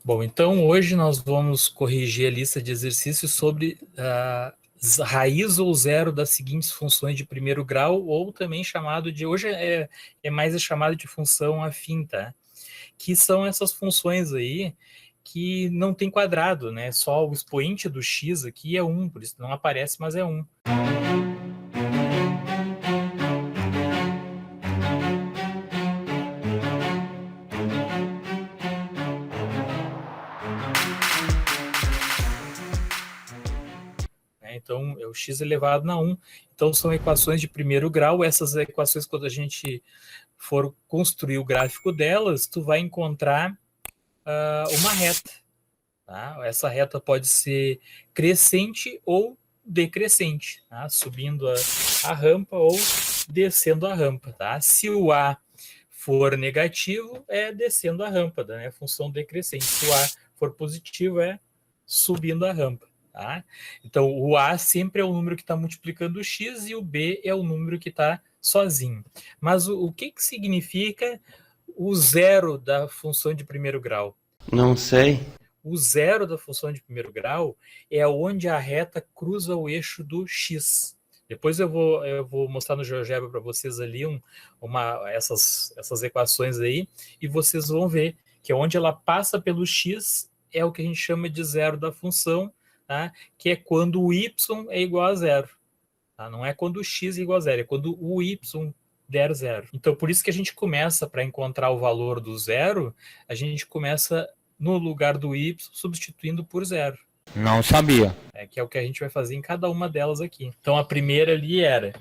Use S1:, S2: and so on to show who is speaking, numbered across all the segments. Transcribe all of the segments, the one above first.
S1: Bom, então hoje nós vamos corrigir a lista de exercícios sobre raiz ou zero das seguintes funções de primeiro grau, ou também chamado de, hoje é mais chamado de função afim, tá? Que são essas funções aí que não tem quadrado, né? Só o expoente do x aqui é 1, por isso não aparece, mas é 1. Então, é o x elevado a 1. Então, são equações de primeiro grau. Essas equações, quando a gente for construir o gráfico delas, tu vai encontrar uma reta. Tá? Essa reta pode ser crescente ou decrescente, tá? Subindo a rampa ou descendo a rampa. Tá? Se o A for negativo, é descendo a rampa, né? Função decrescente. Se o A for positivo, é subindo a rampa. Tá? Então, o A sempre é o número que está multiplicando o x e o B é o número que está sozinho. Mas o que significa o zero da função de primeiro grau?
S2: Não sei.
S1: O zero da função de primeiro grau é onde a reta cruza o eixo do x. Depois eu vou mostrar no GeoGebra para vocês ali essas equações aí, e vocês vão ver que onde ela passa pelo x é o que a gente chama de zero da função, tá? Que é quando o y é igual a zero. Tá? Não é quando o x é igual a zero, é quando o y der zero. Então, por isso que a gente começa, para encontrar o valor do zero, a gente começa no lugar do y, substituindo por zero.
S2: Não sabia.
S1: Que é o que a gente vai fazer em cada uma delas aqui. Então, a primeira ali era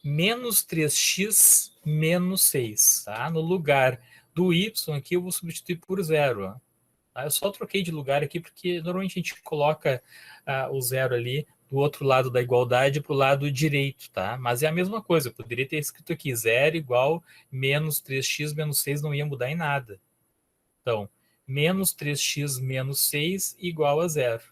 S1: menos 3x menos 6. Tá? No lugar do y aqui, eu vou substituir por zero. Ó. Tá? Eu só troquei de lugar aqui, porque normalmente a gente coloca o zero ali do outro lado da igualdade para o lado direito, tá? Mas é a mesma coisa, eu poderia ter escrito aqui, zero igual menos 3x menos 6, não ia mudar em nada. Então, menos 3x menos 6 igual a zero.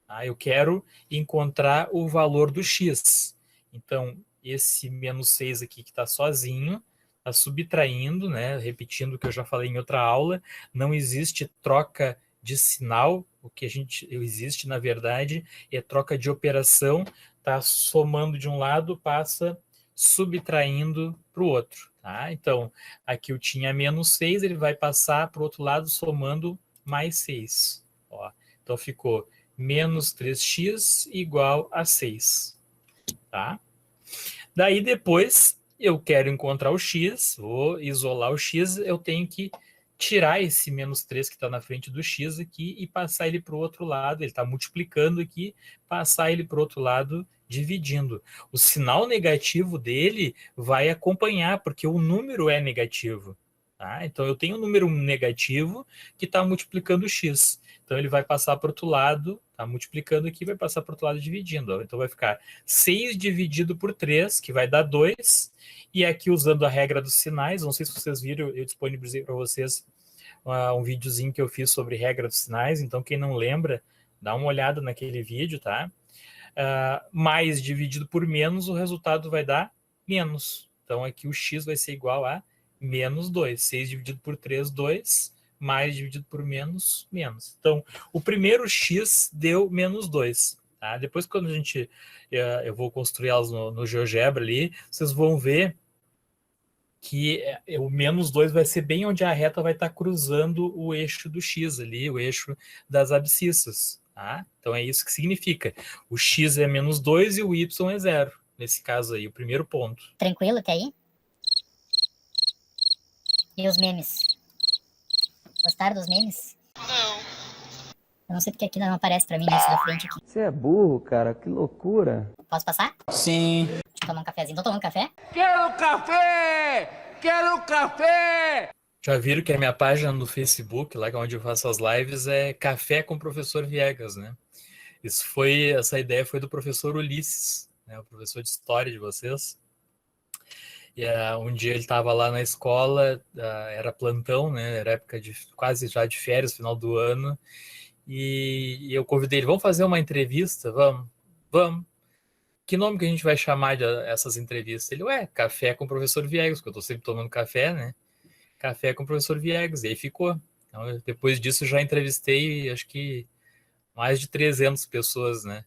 S1: Tá? Eu quero encontrar o valor do x. Então, esse menos 6 aqui que está sozinho, está subtraindo, né? Repetindo o que eu já falei em outra aula, não existe troca de sinal, o que existe, na verdade, é troca de operação, está somando de um lado, passa subtraindo para o outro. Tá? Então, aqui eu tinha menos 6, ele vai passar para o outro lado somando mais 6. Ó, então ficou menos 3x igual a 6. Tá? Daí depois eu quero encontrar o x, vou isolar o x, eu tenho que tirar esse menos 3 que está na frente do x aqui e passar ele para o outro lado, ele está multiplicando aqui, passar ele para o outro lado dividindo. O sinal negativo dele vai acompanhar, porque o número é negativo. Tá? Então eu tenho um número negativo que está multiplicando o x. Então ele vai passar para o outro lado, está multiplicando aqui, vai passar para o outro lado dividindo. Ó. Então vai ficar 6 dividido por 3, que vai dar 2. E aqui usando a regra dos sinais, não sei se vocês viram, eu disponibilizei para vocês um videozinho que eu fiz sobre regra dos sinais. Então quem não lembra, dá uma olhada naquele vídeo, tá? Mais dividido por menos, o resultado vai dar menos. Então aqui o x vai ser igual a menos 2. 6 dividido por 3, 2. Mais dividido por menos, menos. Então, o primeiro x deu menos 2. Tá? Depois, quando eu vou construir elas no GeoGebra ali, vocês vão ver que o menos 2 vai ser bem onde a reta vai estar cruzando o eixo do x ali, o eixo das abscissas. Tá? Então, é isso que significa. O x é menos 2 e o y é 0. Nesse caso aí, o primeiro ponto.
S3: Tranquilo até aí? E os memes? Gostaram dos memes?
S4: Não.
S3: Eu não sei porque aqui não aparece pra mim nesse da frente aqui.
S2: Você é burro, cara. Que loucura.
S3: Posso passar?
S2: Sim.
S3: Deixa eu tomar um cafezinho. Tô tomando café?
S4: Quero café! Quero café!
S1: Já viram que a minha página no Facebook, lá onde eu faço as lives, é Café com o Professor Viegas, né? Essa ideia foi do professor Ulisses, né? O professor de história de vocês. E um dia ele estava lá na escola, era plantão, né? Era época quase já de férias, final do ano. E eu convidei ele, vamos fazer uma entrevista? Vamos. Que nome que a gente vai chamar de essas entrevistas? Ele, Café com o Professor Viegas, porque eu estou sempre tomando café, né? Café com o Professor Viegas. E aí ficou Então, depois disso, já entrevistei, acho que mais de 300 pessoas, né?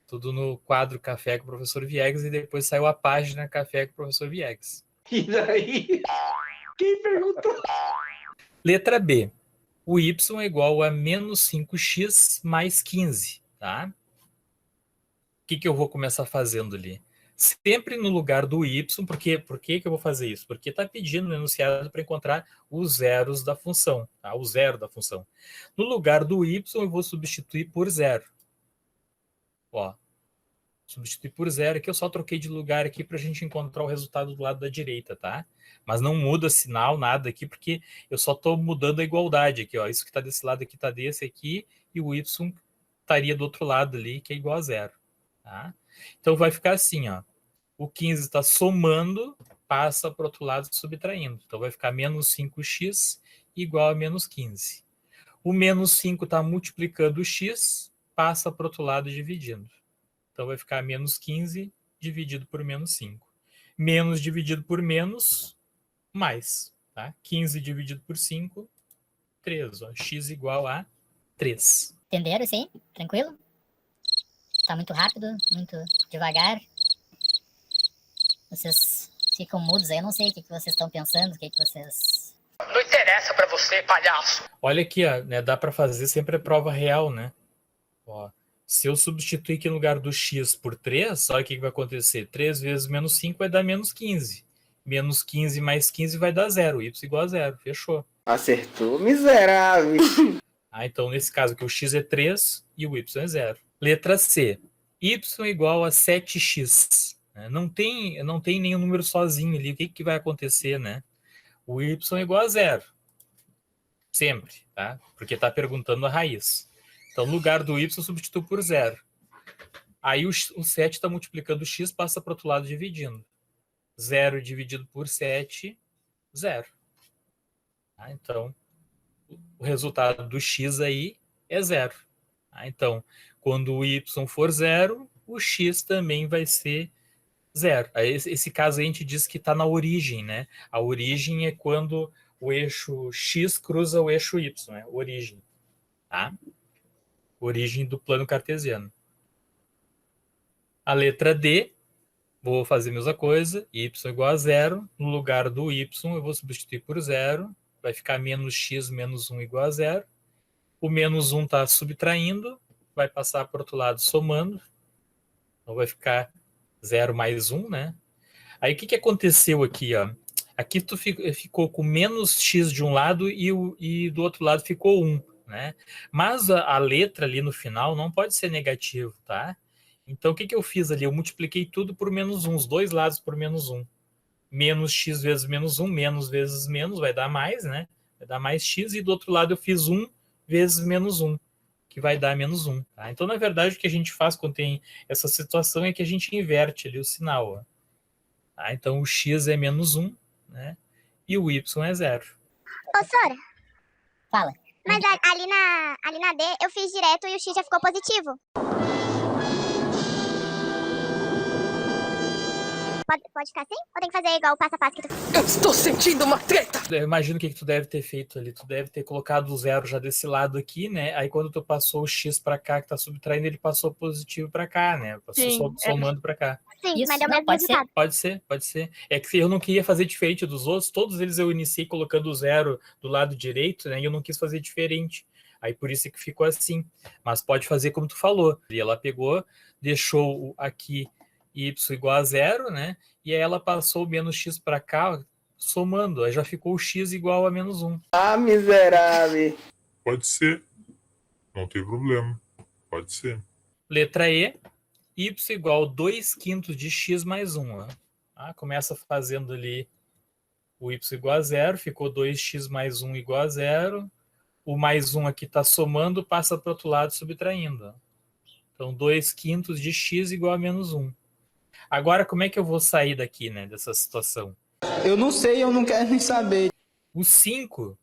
S1: Tudo no quadro Café com o Professor Viegas, e depois saiu a página Café com o Professor Viegas.
S5: E daí? Quem perguntou?
S1: Letra B. O y é igual a menos 5x mais 15, tá? O que eu vou começar fazendo ali? Sempre no lugar do y, por que eu vou fazer isso? Porque está pedindo no enunciado para encontrar os zeros da função, tá? O zero da função. No lugar do y, eu vou substituir por zero. Ó, substituir por zero, aqui eu só troquei de lugar aqui para a gente encontrar o resultado do lado da direita, tá? Mas não muda sinal, nada aqui, porque eu só estou mudando a igualdade aqui, ó. Isso que está desse lado aqui está desse aqui, e o y estaria do outro lado ali, que é igual a zero, tá? Então vai ficar assim, ó. O 15 está somando, passa para o outro lado subtraindo. Então vai ficar menos 5x igual a menos 15. O menos 5 está multiplicando o x, passa para o outro lado dividindo. Então vai ficar menos 15 dividido por menos 5. Menos dividido por menos, mais. Tá? 15 dividido por 5, 3. Ó. X igual a 3.
S3: Entenderam isso aí? Tranquilo? Tá muito rápido, muito devagar. Vocês ficam mudos aí, eu não sei o que vocês estão pensando, o que vocês...
S6: Não interessa pra você, palhaço.
S1: Olha aqui, ó, né, dá para fazer sempre a prova real, né? Ó, se eu substituir aqui no lugar do x por 3, olha o que vai acontecer. 3 vezes menos 5 vai dar menos 15. Menos 15 mais 15 vai dar 0. Y igual a 0. Fechou.
S5: Acertou, miserável.
S1: Então, nesse caso aqui, o x é 3 e o y é 0. Letra C. Y igual a 7x. Não tem nenhum número sozinho ali. O que vai acontecer, né? O y é igual a 0. Sempre, tá? Porque está perguntando a raiz. Então, no lugar do y, eu substituo por 0. Aí o 7 está multiplicando o x, passa para o outro lado dividindo. 0 dividido por 7, 0. Tá? Então, o resultado do x aí é 0. Tá? Então, quando o y for 0, o x também vai ser 0. Esse caso aí a gente diz que está na origem, né? A origem é quando o eixo x cruza o eixo y, né? Origem. Tá? Origem do plano cartesiano. A letra D, vou fazer a mesma coisa, y igual a 0. No lugar do y, eu vou substituir por 0. Vai ficar menos x menos 1 igual a 0. O menos 1 está subtraindo, vai passar para o outro lado somando. Então vai ficar 0 mais 1, né? Aí o que aconteceu aqui, ó? Aqui tu ficou com menos x de um lado e do outro lado ficou 1, né? Mas a letra ali no final não pode ser negativo, tá? Então o que eu fiz ali? Eu multipliquei tudo por menos 1, os dois lados por menos 1. Menos x vezes menos 1, menos vezes menos, vai dar mais, né? Vai dar mais x, e do outro lado eu fiz 1 vezes menos 1. Que vai dar menos 1. Tá? Então, na verdade, o que a gente faz quando tem essa situação é que a gente inverte ali o sinal. Ó. Tá? Então, o x é menos 1, né? E o y é 0.
S7: Ô, Sora,
S3: Fala.
S7: mas ali na D eu fiz direto e o X já ficou positivo. Pode ficar assim? Ou tem que fazer igual o passo a passo que tu...
S6: Eu estou sentindo uma treta.
S1: Eu imagino o que tu deve ter feito ali. Tu deve ter colocado o 0 já desse lado aqui, né? Aí quando tu passou o x para cá, que tá subtraindo, ele passou positivo para cá, né? Passou somando para cá.
S7: Sim,
S3: Isso,
S7: mas deu o
S3: não,
S7: mesmo
S3: pode ser.
S7: resultado.
S1: Pode ser. É que eu não queria fazer diferente dos outros. Todos eles eu iniciei colocando o 0 do lado direito, né? E eu não quis fazer diferente. Aí por isso é que ficou assim. Mas pode fazer como tu falou. E ela pegou, deixou aqui y igual a 0, né? E aí ela passou o menos x para cá, somando. Aí já ficou o x igual a menos 1.
S5: Ah, miserável.
S8: Pode ser. Não tem problema. Pode ser.
S1: Letra E. Y igual a 2/5 de x mais 1. Ó. Ah, começa fazendo ali o y igual a 0. Ficou 2x mais 1 igual a 0. O mais 1 aqui está somando, passa para o outro lado subtraindo. Ó. Então, 2/5 de x igual a menos 1. Agora, como é que eu vou sair daqui, né, dessa situação?
S9: Eu não sei, eu não quero nem saber.
S1: O 5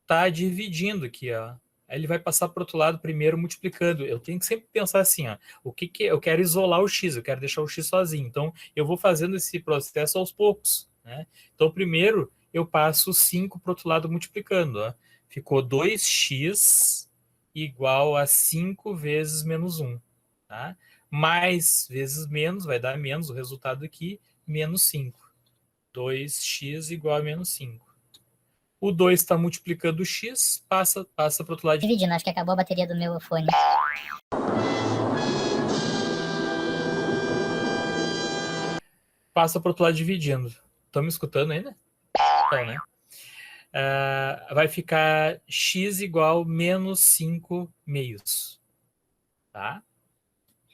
S1: está dividindo aqui, ó. Aí ele vai passar para o outro lado primeiro multiplicando. Eu tenho que sempre pensar assim, ó. O que eu quero isolar o x, eu quero deixar o x sozinho. Então, eu vou fazendo esse processo aos poucos, né? Então, primeiro, eu passo o 5 para o outro lado multiplicando, ó. ficou 2x igual a 5 vezes menos 1. Tá? Mais vezes menos, vai dar menos, o resultado aqui, menos 5. 2x igual a menos 5. O 2 está multiplicando o x, passa para o outro lado.
S3: Dividindo, acho que acabou a bateria do meu fone.
S1: Passa para o outro lado dividindo. Estão me escutando ainda? Então, né? Vai ficar x igual a menos 5 meios. Tá?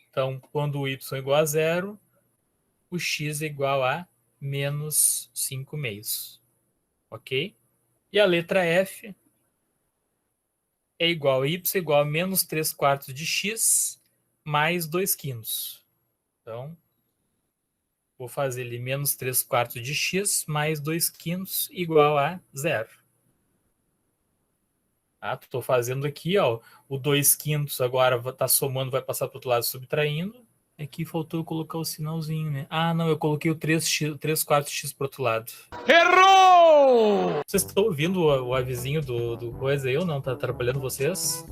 S1: Então, quando o y é igual a 0, o x é igual a menos 5 meios. Ok? E a letra F é igual a y igual a menos 3 quartos de x mais 2 quintos. Então, vou fazer ali menos 3 quartos de x mais 2 quintos igual a 0. Estou fazendo aqui, ó, o 2 quintos agora está somando, vai passar para o outro lado subtraindo. Aqui faltou eu colocar o sinalzinho, né? Ah, não, eu coloquei o 3 quartos x para o outro lado.
S4: Errou!
S1: Vocês estão ouvindo o avisinho do coisa aí ou não? Tá atrapalhando vocês?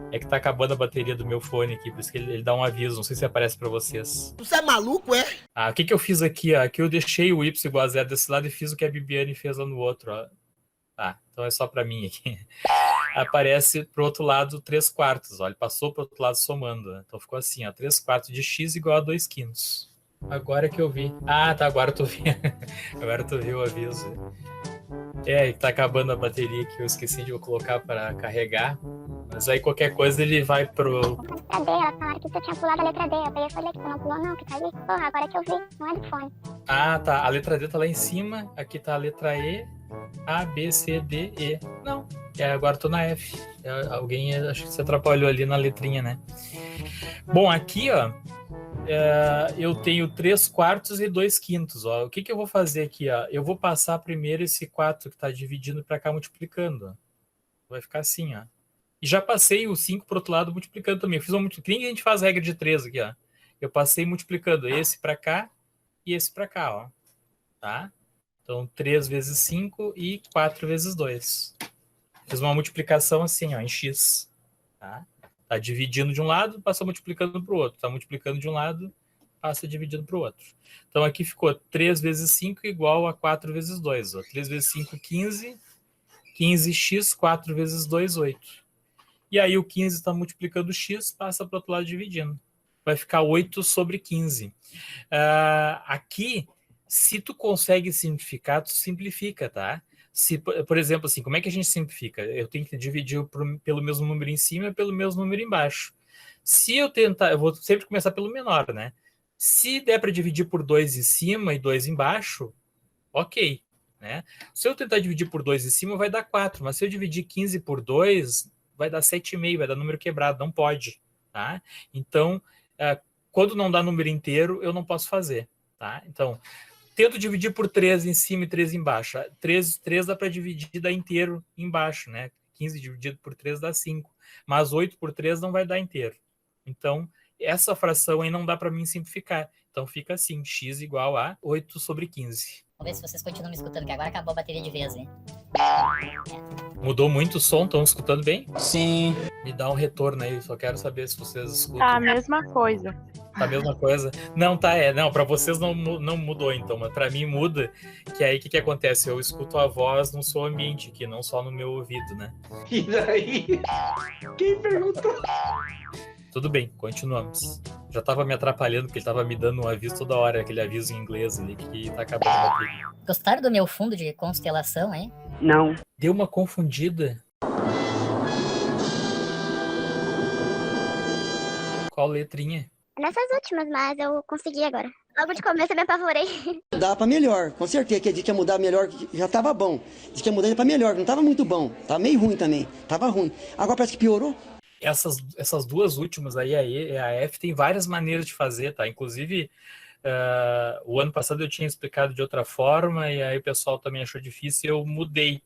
S1: É que tá acabando a bateria do meu fone aqui, por isso que ele dá um aviso, não sei se aparece para vocês.
S6: Você é maluco, é?
S1: O que eu fiz aqui, ó? Aqui eu deixei o y igual a 0 desse lado e fiz o que a Bibiane fez lá no outro, ó. Então é só para mim aqui. Aparece pro outro lado 3 quartos, ó. Ele passou pro outro lado somando, né? Então ficou assim, ó, 3 quartos de x igual a 2 quintos. Agora que eu vi. Tá, agora eu tô vendo. Agora eu tô vendo o aviso. Tá acabando a bateria que eu esqueci de colocar para carregar. Mas aí qualquer coisa ele vai pro...
S7: A letra D, elas falaram que tu tinha pulado a letra D. Eu peguei e falei que tu não pulou não, que tá ali. Porra, agora que eu vi, não é do fone.
S1: Tá. A letra D tá lá em cima. Aqui tá a letra E. A, B, C, D, E. Não. Agora tô na F. Alguém acho que se atrapalhou ali na letrinha, né? Bom, aqui, ó. Eu tenho 3 quartos e 2 quintos. Ó. O que eu vou fazer aqui? Ó? Eu vou passar primeiro esse 4 que está dividindo para cá multiplicando. Ó. Vai ficar assim. Ó. E já passei o 5 para o outro lado multiplicando também. Eu fiz que nem a gente faz a regra de 3 aqui. Ó. Eu passei multiplicando esse para cá e esse para cá. Ó. Tá? Então, 3 vezes 5 e 4 vezes 2. Fiz uma multiplicação assim, ó, em x. Tá? Tá dividindo de um lado, passa multiplicando para o outro. Tá multiplicando de um lado, passa dividindo para o outro. Então, aqui ficou 3 vezes 5 igual a 4 vezes 2. Ó. 3 vezes 5, 15. 15x, 4 vezes 2, 8. E aí o 15 está multiplicando x, passa para o outro lado dividindo. Vai ficar 8 sobre 15. Aqui, se tu consegue simplificar, tu simplifica, tá? Se, por exemplo, assim, como é que a gente simplifica? Eu tenho que dividir pelo mesmo número em cima e pelo mesmo número embaixo. Se eu tentar, eu vou sempre começar pelo menor, né? Se der para dividir por 2 em cima e 2 embaixo, ok. Né? Se eu tentar dividir por 2 em cima, vai dar 4. Mas se eu dividir 15 por 2, vai dar 7,5, vai dar número quebrado. Não pode. Tá? Então, quando não dá número inteiro, eu não posso fazer. Tá? Então, tento dividir por 3 em cima e 3 embaixo. 3 dá para dividir e dar inteiro embaixo. Né? 15 dividido por 3 dá 5. Mas 8 por 3 não vai dar inteiro. Então, essa fração aí não dá para mim simplificar. Então, fica assim, x igual a 8 sobre 15.
S3: Vamos ver se vocês continuam me escutando, que agora acabou a bateria de vez, hein?
S1: Mudou muito o som? Estão escutando bem?
S9: Sim.
S1: Me dá um retorno aí, só quero saber se vocês escutam.
S10: Tá a mesma coisa.
S1: Tá a mesma coisa? Não, tá, Não, pra vocês não mudou, então, mas pra mim muda, que aí o que acontece? Eu escuto a voz no seu ambiente aqui, não só no meu ouvido, né?
S5: E daí? Quem perguntou?
S1: Tudo bem, continuamos. Já tava me atrapalhando, porque ele tava me dando um aviso toda hora, aquele aviso em inglês ali, que tá acabando a bateria.
S3: Gostaram do meu fundo de constelação, hein?
S5: Não.
S1: Deu uma confundida. Qual letrinha?
S7: Nessas últimas, mas eu consegui agora. Logo de começo eu me apavorei.
S11: Dá pra melhor, com certeza que a gente ia mudar melhor, já tava bom. Diz que ia mudar pra melhor, não tava muito bom. Tava meio ruim também, tava ruim. Agora parece que piorou.
S1: Essas duas últimas aí, a E e a F, tem várias maneiras de fazer, tá? Inclusive, o ano passado eu tinha explicado de outra forma e aí o pessoal também achou difícil e eu mudei.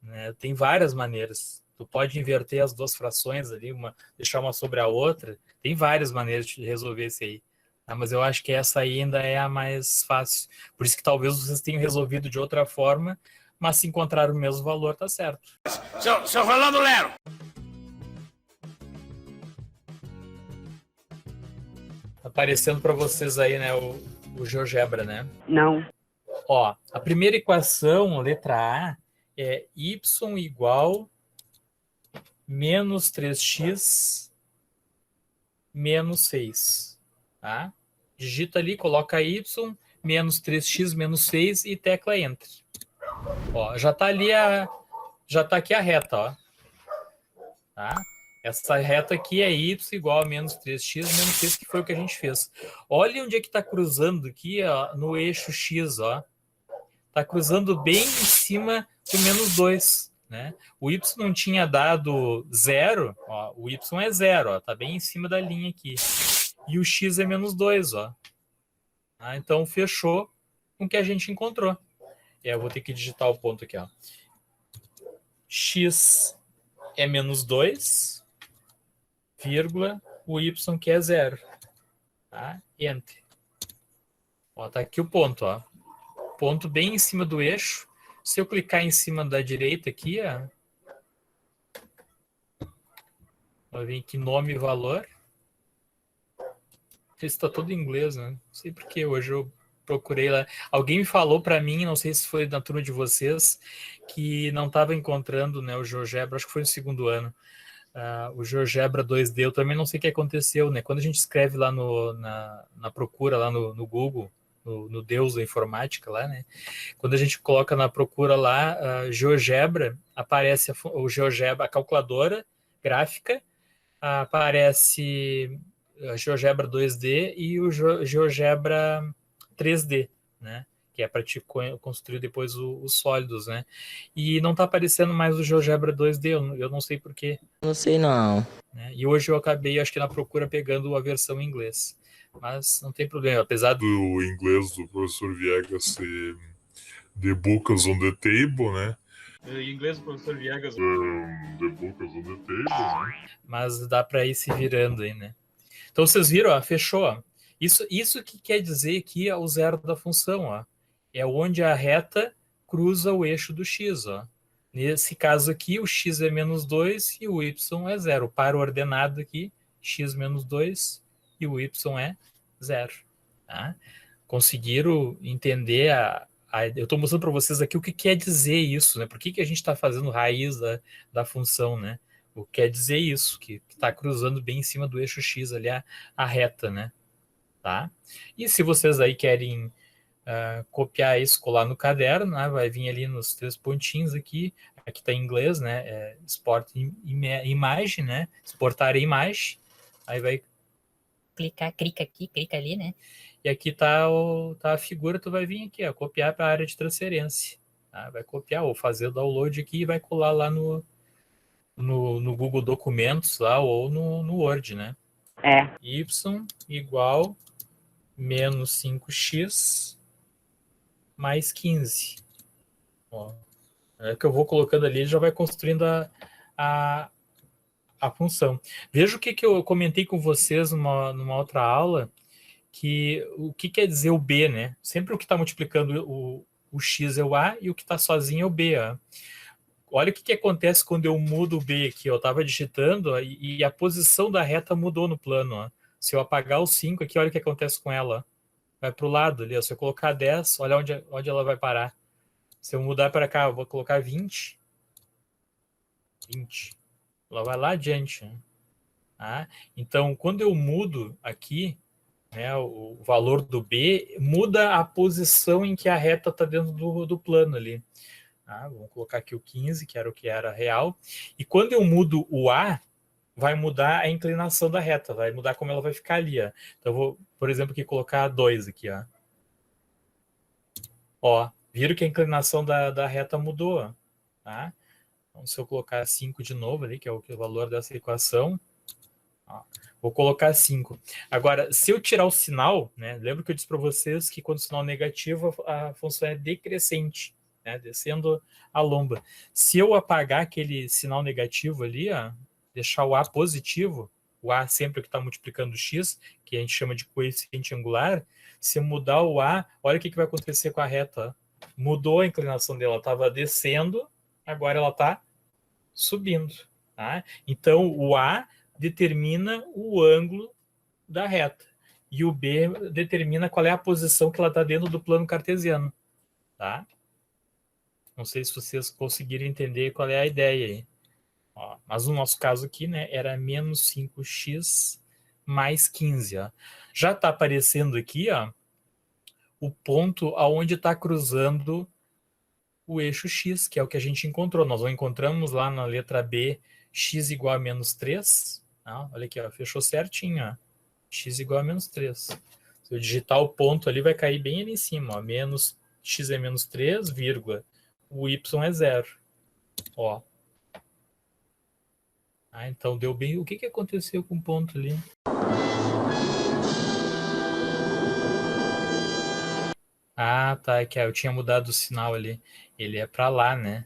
S1: Né? Tem várias maneiras. Tu pode inverter as duas frações ali, deixar uma sobre a outra. Tem várias maneiras de resolver isso aí. Tá? Mas eu acho que essa aí ainda é a mais fácil. Por isso que talvez vocês tenham resolvido de outra forma, mas se encontrar o mesmo valor, tá certo.
S4: Seu Rolando Lero.
S1: Aparecendo para vocês aí, né, o GeoGebra, né?
S5: Não.
S1: Ó, a primeira equação, letra A, é y igual menos 3x menos 6, tá? Digita ali, coloca y, menos 3x menos 6 e tecla Enter. Ó, já tá ali já tá aqui a reta, ó. Tá? Essa reta aqui é y igual a menos 3x menos 6, que foi o que a gente fez. Olha onde é que está cruzando aqui, ó, no eixo x, ó. Está cruzando bem em cima do menos 2, né? O y não tinha dado 0, ó, o y é 0, ó, tá bem em cima da linha aqui. E o x é menos 2, ó. Ah, então fechou com o que a gente encontrou. Eu vou ter que digitar o ponto aqui, ó. X é menos 2, vírgula, o y que é 0. Tá? Enter. Ó, tá aqui o ponto, ó. Ponto bem em cima do eixo. Se eu clicar em cima da direita aqui, ó, vai vir aqui nome e valor. Esse está todo em inglês, né? Não sei porque hoje eu procurei lá. Alguém me falou para mim, não sei se foi na turma de vocês, que não estava encontrando, né, o GeoGebra, acho que foi no segundo ano. O GeoGebra 2D, eu também não sei o que aconteceu, né? Quando a gente escreve lá na procura, lá no Google, no Deus da informática lá, né? Quando a gente coloca na procura lá, GeoGebra, aparece o GeoGebra, a calculadora gráfica, aparece a GeoGebra 2D e o GeoGebra 3D, né? Que é para te construir depois os sólidos, né? E não está aparecendo mais o GeoGebra 2D, eu não sei porquê.
S2: Não sei não.
S1: Né? E hoje eu acabei, acho que na procura, pegando a versão em inglês. Mas não tem problema, apesar do
S8: inglês do professor Viegas ser The Books on the Table, né?
S1: Em inglês do professor Viegas.
S8: The Books on the Table, né?
S1: Mas dá para ir se virando aí, né? Então vocês viram, ó, fechou, ó. Isso que quer dizer aqui é o zero da função, ó. É onde a reta cruza o eixo do x, ó. Nesse caso aqui, o x é menos 2 e o y é 0. O par ordenado aqui, x menos 2 e o y é 0. Tá? Conseguiram entender eu estou mostrando para vocês aqui o que quer dizer isso, né? Por que a gente está fazendo raiz da função, né? O que quer dizer isso, que está cruzando bem em cima do eixo x ali a reta, né? Tá? E se vocês aí querem copiar isso, colar no caderno, né? Vai vir ali nos 3 pontinhos aqui está em inglês, né? Export imagem, né? Exportar a imagem, aí vai
S3: Clicar, clica aqui, clica ali, né?
S1: e aqui tá a figura, tu vai vir aqui, ó, copiar para a área de transferência, tá? Vai copiar ou fazer o download aqui e vai colar lá no Google Documentos lá, ou no Word, né? Y igual menos 5x mais 15. Ó, é que eu vou colocando ali, já vai construindo a função. Veja o que eu comentei com vocês numa outra aula, que o que quer dizer o B, né? Sempre o que está multiplicando o x é o A e o que está sozinho é o B. Ó. Olha o que acontece quando eu mudo o B aqui. Eu estava digitando, ó, e a posição da reta mudou no plano. Ó. Se eu apagar o 5 aqui, olha o que acontece com ela. Ó. Vai para o lado ali. Ó. Se eu colocar 10, olha onde ela vai parar. Se eu mudar para cá, eu vou colocar 20. 20. Ela vai lá adiante. Né? Tá? Então, quando eu mudo aqui, né, o valor do B, muda a posição em que a reta está dentro do plano ali. Tá? Vamos colocar aqui o 15, que era o que era real. E quando eu mudo o A, vai mudar a inclinação da reta, vai mudar como ela vai ficar ali. Ó. Então, eu vou, por exemplo, aqui colocar 2 aqui. Ó, viram que a inclinação da reta mudou. Ó, tá? Então, se eu colocar 5 de novo ali, que é o valor dessa equação, ó, vou colocar 5. Agora, se eu tirar o sinal, né, lembra que eu disse para vocês que quando o sinal é negativo, a função é decrescente, né, descendo a lomba. Se eu apagar aquele sinal negativo ali, ó, deixar o A positivo, o A sempre que está multiplicando o x, que a gente chama de coeficiente angular, se eu mudar o A, olha o que vai acontecer com a reta. Ó. Mudou a inclinação dela, ela estava descendo, agora ela está subindo. Tá? Então, o A determina o ângulo da reta e o B determina qual é a posição que ela está dentro do plano cartesiano. Tá? Não sei se vocês conseguiram entender qual é a ideia aí. Ó, mas no nosso caso aqui, né, era menos 5x mais 15. Ó. Já está aparecendo aqui, ó, o ponto aonde está cruzando o eixo x, que é o que a gente encontrou. Nós o encontramos lá na letra B, x igual a menos 3. Ah, olha aqui, ó, fechou certinho. Ó. X igual a menos 3. Se eu digitar o ponto ali, vai cair bem ali em cima. Ó. Menos, x é menos 3, vírgula. O y é 0. Ó. Ah, então deu bem. O que aconteceu com o ponto ali? Ah, tá. É que eu tinha mudado o sinal ali. Ele é para lá, né?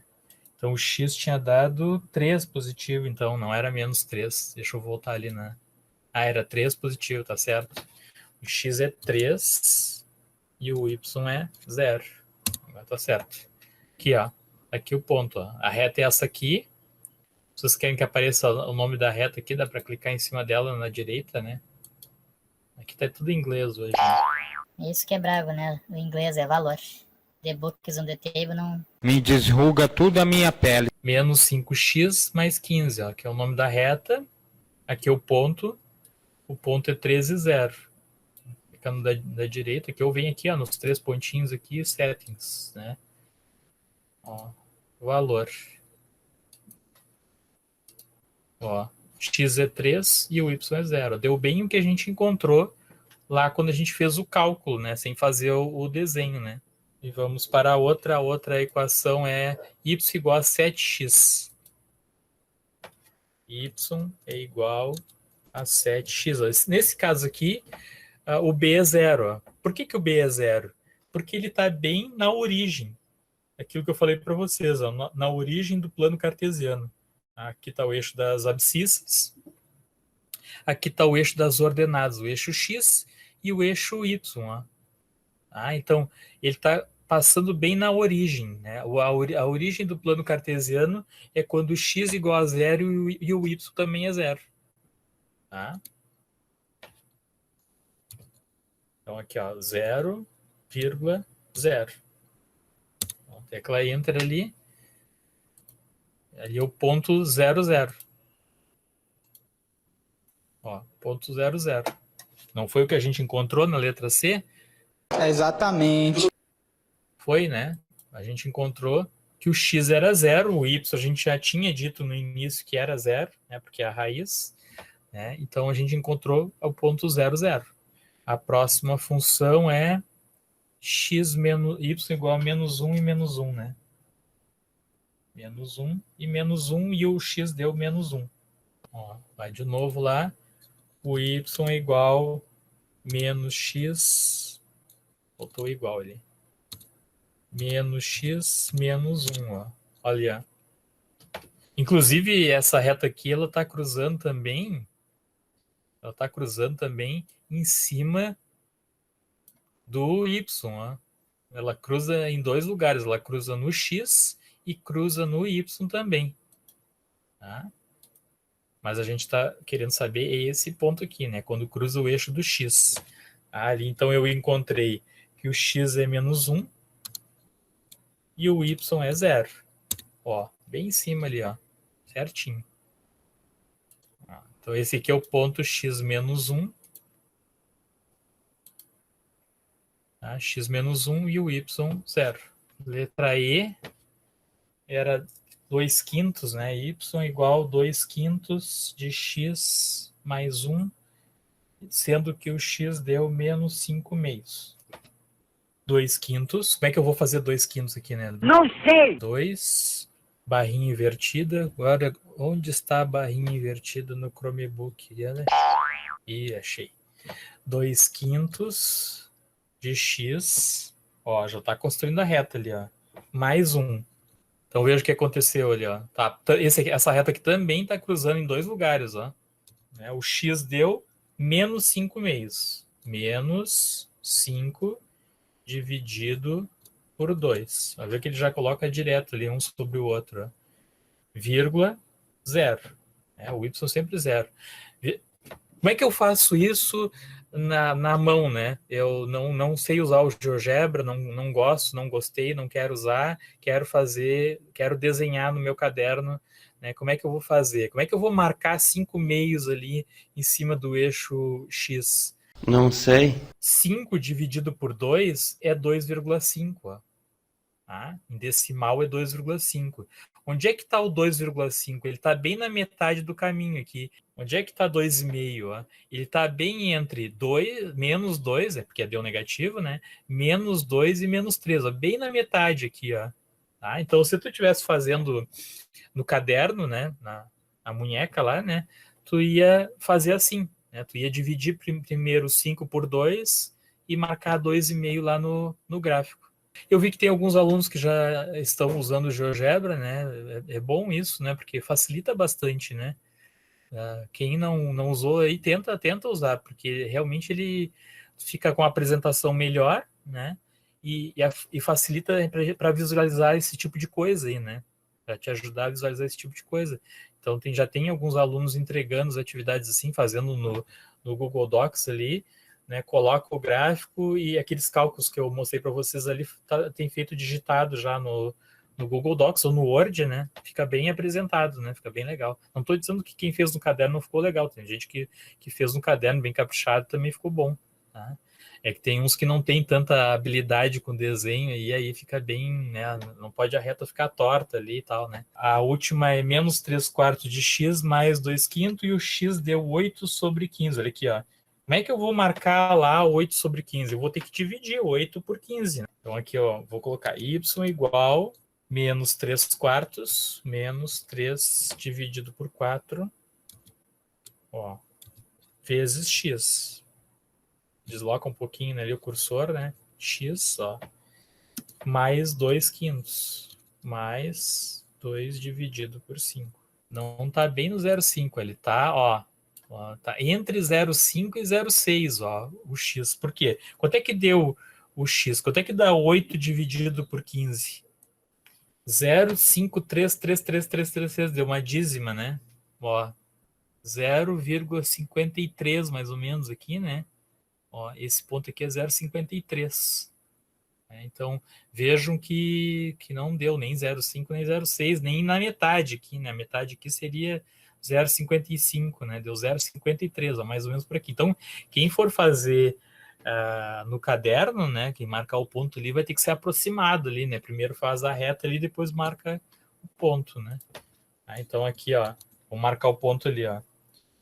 S1: Então o x tinha dado 3 positivo, então não era menos 3. Deixa eu voltar ali na... Ah, era 3 positivo, tá certo? O x é 3 e o y é 0. Agora tá certo. Aqui, ó. Aqui o ponto, ó. A reta é essa aqui. Vocês querem que apareça o nome da reta aqui? Dá para clicar em cima dela na direita, né? Aqui tá tudo em inglês hoje. Né?
S3: Isso que é bravo, né? O inglês é valor. The book is on the table, não...
S2: Me desruga tudo a minha pele.
S1: Menos 5x mais 15, ó. Que é o nome da reta. Aqui é o ponto. O ponto é 13, 0. Ficando da direita. Aqui eu venho aqui, ó, nos 3 pontinhos aqui, settings, né? Ó, valor. Ó, x é 3 e o y é 0. Deu bem o que a gente encontrou lá quando a gente fez o cálculo, né? Sem fazer o desenho, né? E vamos para a outra. A outra equação é y igual a 7x. Y é igual a 7x. Nesse caso aqui, o b é 0. Ó. Por que o b é 0? Porque ele está bem na origem. Aquilo que eu falei para vocês, ó, na origem do plano cartesiano. Aqui está o eixo das abscissas. Aqui está o eixo das ordenadas, o eixo x e o eixo y. Ó. Então, ele está passando bem na origem. Né? A origem do plano cartesiano é quando o x é igual a 0 e o y também é 0. Tá? Então, aqui, ó, 0,0. Tecla Enter ali. Ali é o ponto 00. Ó, ponto 00. Não foi o que a gente encontrou na letra C?
S9: Exatamente.
S1: Foi, né? A gente encontrou que o x era 0, o y a gente já tinha dito no início que era 0, né? Porque é a raiz. Né? Então a gente encontrou o ponto 00. A próxima função é x menos y igual a menos 1 e menos 1, né? Menos 1 e menos 1 e o x deu menos 1. Ó, vai de novo lá. O y é igual menos x. Voltou igual ali. Menos x menos 1. Ó. Olha. Inclusive, essa reta aqui, ela está cruzando também. Ela está cruzando também em cima do y. Ó. Ela cruza em 2 lugares. Ela cruza no x e cruza no y também. Tá? Mas a gente está querendo saber esse ponto aqui, né? Quando cruza o eixo do x. Ali, então, eu encontrei que o x é menos 1 e o y é 0. Ó, bem em cima ali, ó. Certinho. Então, esse aqui é o ponto x menos 1. Tá? X menos 1 e o y 0. Letra E era 2/5, né? Y igual 2/5 de x mais 1, sendo que o x deu menos 5/2. 2/5. Como é que eu vou fazer 2/5 aqui, né?
S6: Não sei!
S1: 2, barrinha invertida. Agora, onde está a barrinha invertida no Chromebook? Né? Ih, achei. 2/5 de x. Ó, já está construindo a reta ali, ó. Mais 1. Então veja o que aconteceu ali, ó. Tá, essa reta aqui também está cruzando em 2 lugares, ó. O x deu menos 5/2. Menos 5 dividido por 2. Vai ver que ele já coloca direto ali, um sobre o outro. Ó. Vírgula, 0. O y sempre 0. Como é que eu faço isso na mão, né? Eu não sei usar o GeoGebra, não gosto, não gostei, não quero usar, quero desenhar no meu caderno, né? Como é que eu vou fazer? Como é que eu vou marcar 5 meios ali em cima do eixo X?
S9: Não sei.
S1: 5 dividido por 2 é 2,5, ó. Tá? Em decimal é 2,5. Onde é que está o 2,5? Ele está bem na metade do caminho aqui. Onde é que está 2,5? Ele está bem entre 2, menos 2, porque deu negativo, né? Menos 2 e menos 3, ó, bem na metade aqui. Ó. Tá? Então, se tu estivesse fazendo no caderno, né? Na munheca lá, né? Tu ia fazer assim. Né? Tu ia dividir primeiro 5 por 2 e marcar 2,5 lá no gráfico. Eu vi que tem alguns alunos que já estão usando o GeoGebra, né? É bom isso, né? Porque facilita bastante, né? Quem não usou aí, tenta usar, porque realmente ele fica com a apresentação melhor, né? E facilita para visualizar esse tipo de coisa aí, né? Para te ajudar a visualizar esse tipo de coisa. Então já tem alguns alunos entregando as atividades assim, fazendo no Google Docs ali, né, coloca o gráfico e aqueles cálculos que eu mostrei para vocês ali tem feito digitado já no Google Docs ou no Word, né? Fica bem apresentado, né? Fica bem legal. Não estou dizendo que quem fez no caderno não ficou legal. Tem gente que fez no caderno bem caprichado também ficou bom. Tá? É que tem uns que não tem tanta habilidade com desenho e aí fica bem, né? Não pode a reta ficar torta ali e tal, né? A última é menos 3/4 de x mais 2/5 e o x deu 8 sobre 15. Olha aqui, ó. Como é que eu vou marcar lá 8 sobre 15? Eu vou ter que dividir 8 por 15. Né? Então aqui, ó, vou colocar y igual menos 3/4 menos 3 dividido por 4, ó, vezes x. Desloca um pouquinho ali o cursor, né? X, ó, mais 2/5 mais 2 dividido por 5. Não tá bem no 0,5, ele tá, ó, tá entre 0,5 e 0,6, ó, o x. Por quê? Quanto é que deu o x? Quanto é que dá 8 dividido por 15? 0,5333333, deu uma dízima, né? Ó, 0,53 mais ou menos aqui, né? Ó, esse ponto aqui é 0,53. Então, vejam que não deu nem 0,5 nem 0,6, nem na metade aqui, né? A metade aqui seria 0,55, né? Deu 0,53, ó, mais ou menos por aqui. Então, quem for fazer no caderno, né? Quem marcar o ponto ali vai ter que ser aproximado ali, né? Primeiro faz a reta ali, depois marca o ponto, né? Então, aqui, ó, vou marcar o ponto ali, ó.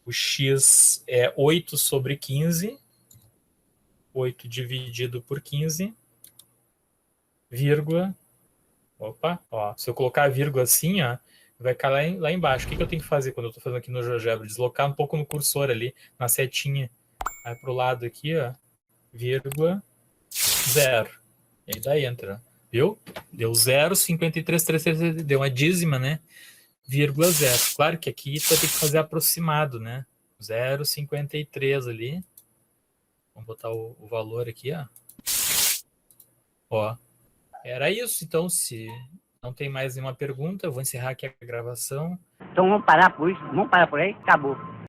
S1: O x é 8 sobre 15. 8 dividido por 15. Vírgula. Opa, ó. Se eu colocar a vírgula assim, ó, vai cair lá embaixo. O que eu tenho que fazer quando eu estou fazendo aqui no GeoGebra? Deslocar um pouco no cursor ali, na setinha. Vai pro lado aqui, ó. Vírgula. 0. E aí dá entra. Viu? Deu 0,5333. Deu uma dízima, né? Vírgula 0. Claro que aqui tu vai ter que fazer aproximado, né? 0,53 ali. Vamos botar o valor aqui, ó. Ó. Era isso, então, se não tem mais nenhuma pergunta, eu vou encerrar aqui a gravação.
S11: Então vamos parar por isso? Vamos parar por aí? Acabou.